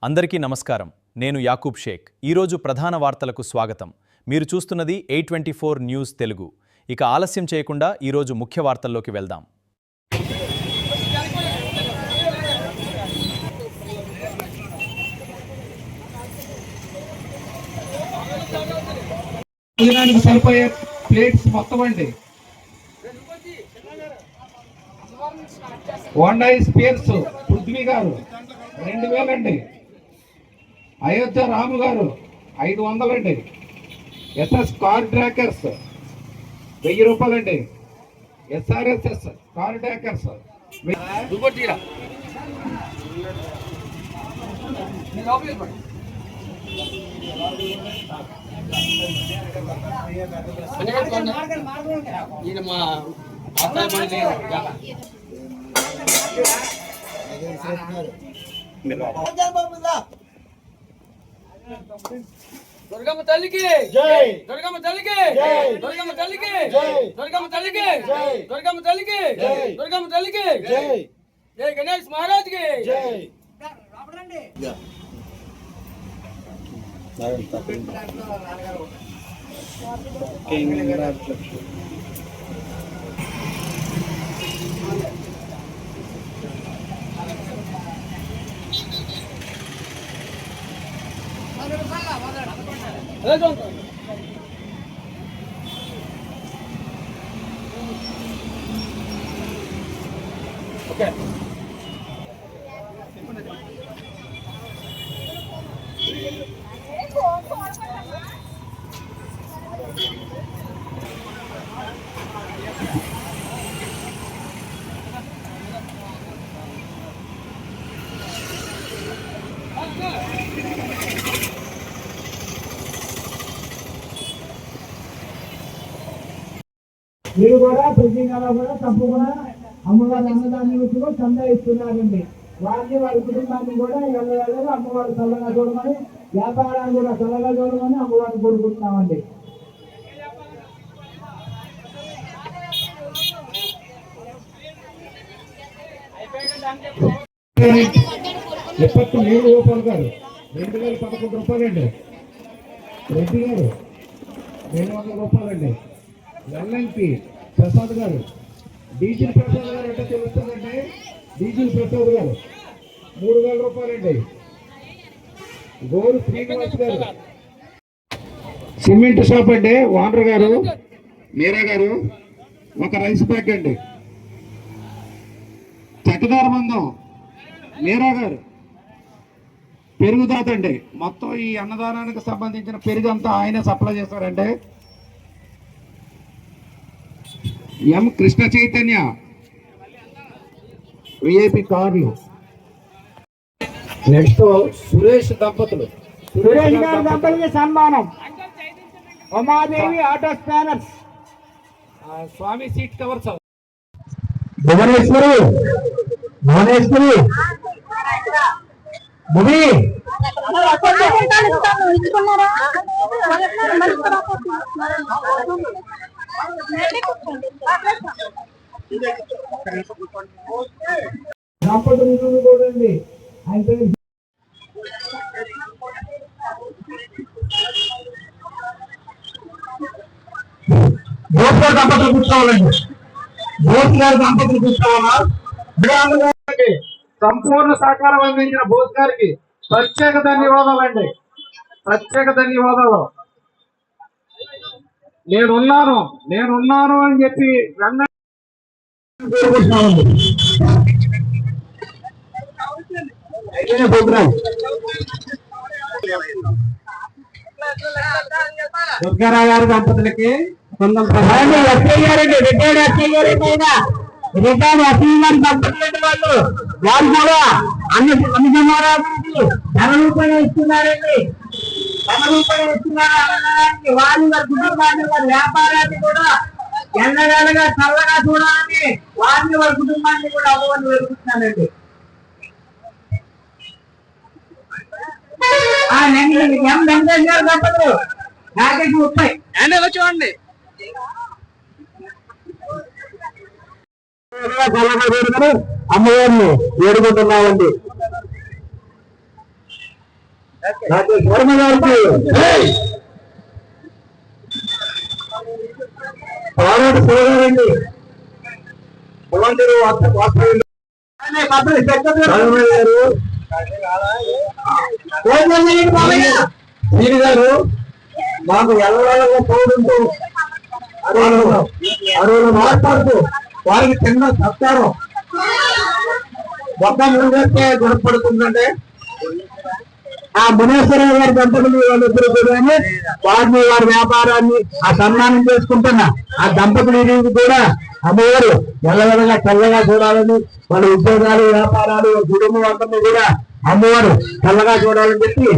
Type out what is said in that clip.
అందరికీ నమస్కారం. నేను యాకూబ్ షేక్. ఈరోజు ప్రధాన వార్తలకు స్వాగతం. మీరు చూస్తున్నది A24 న్యూస్ తెలుగు. ఇక ఆలస్యం చేయకుండా ఈరోజు ముఖ్య వార్తల్లోకి వెళ్దాం. సరిపోయే ప్లేట్స్ మొత్తం అండి. హోండా స్పేర్స్ పృథ్వీ గారు 2000 అండి. అయోధ్య రాము గారు 500 అండి. ఎస్ఎస్ కార్ ట్రాకర్స్ 1000 రూపాయలండి. SRSS కార్ ట్రాకర్స్ దుర్గమ్మ తల్లికి జై, దుర్గమ్మ తల్లికి జై, దుర్గమ్మ తల్లికి జై, దుర్గమ్మ తల్లికి జై, దుర్గమ్మ తల్లికి జై, దుర్గమ్మ తల్లికి జై, జై గణేష్ మహారాజ్ కి జై. రాపడండి ఓకే. మీరు కూడా ప్రతి నెల కూడా తప్పకుండా అమ్మవారి అన్నదాన్ని కూడా చందా ఇస్తున్నారండి. వారిని వారి కుటుంబాన్ని కూడా ఎల్లవేళగా అమ్మవారి చల్లగా చూడమని, వ్యాపారాన్ని కూడా చల్లగా చూడమని అమ్మవారిని కోరుకుంటున్నామండి. వేణుగోపాల్ గారు 2011 రూపాయలండి. రెడ్డి గారు 200 రూపాయలండి. ఎల్ఎన్పి ప్రసాద్ గారు, డీజిల్ ప్రసాద్ గారు అంటే తెలుస్తుందండి. డీజిల్ ప్రసాద్ గారు 3000 రూపాయలండి. గోరు శ్రీనివాస్ గారు సిమెంట్ షాప్ అండి. ఓనర్ గారు మీరా గారు ఒక రైస్ బ్యాగ్ అండి. చక్కదార మందం మీరా గారు పెరుగుదాత అండి. మొత్తం ఈ అన్నదానానికి సంబంధించిన పెరుగు అంతా ఆయనే సప్లై చేస్తారండి. ఎం కృష్ణ చైతన్య విఐపి కార్లు. నెక్స్ట్ సురేష్ దంపతులు, సురేష్ గారి దంపతులకి సన్మానం. ఉమాదేవి ఆటో స్పానర్స్, స్వామి సీట్ కవర్స్, భువనేశ్వరి భువనేశ్వరి భువి దంపతులు కూడా అండి. ఆయన పేరు బోస్ గారి దంపతులు కూర్చోవాలండి. బోస్ గారి దంపతులు కూర్చోవాలా. సంపూర్ణ సహకారం అందించిన బోస్ గారికి ప్రత్యేక ధన్యవాదాలండి. ప్రత్యేక ధన్యవాదాలు. నేనున్నాను అని చెప్పి దుర్గారావు గారి దంపతులకి రిటైర్డ్ అసీమాన్ దంపతులు వాళ్ళు కూడా అన్ని సమారాధనకి 10 రూపాయలు ఇస్తున్నారండి. 10 రూపాయలు ఇస్తున్నారు అన్నదానికి. వారి కుటుంబాన్ని, వారి వ్యాపారాన్ని కూడా ఎన్నవేళగా చల్లగా చూడాలని వారిని, వారి కుటుంబాన్ని కూడా అవ్వని వెలుగుతున్నానండి. ఎం వెంకటేష్ గారి దంపతులు ప్యాకెట్ 30 చూడండి. అమ్మవారిని వేడుకుంటున్నామండి. రాజేష్ వర్మ గారికి జై. పారాడు శివగారండి భగవంతుడు వీరి గారు మాకు ఎల్లవేళగా తోడుంటూ అరువులు మాట్లాడుతూ వారికి చిన్న సత్కారం మొత్తం ముందే గుణపడుతుందంటే ఆ మునేశ్వరరావు గారి దంపతులు వాళ్ళిద్దరు కూడా వారిని వారి వ్యాపారాన్ని ఆ సన్మానం చేసుకుంటున్న ఆ దంపతులు కూడా అమ్మవారు ఎల్లవెల్లగా చల్లగా చూడాలని వాళ్ళ ఉద్యోగాలు వ్యాపారాలు కుటుంబం అందరినీ కూడా అమ్మవారు చల్లగా చూడాలని చెప్పి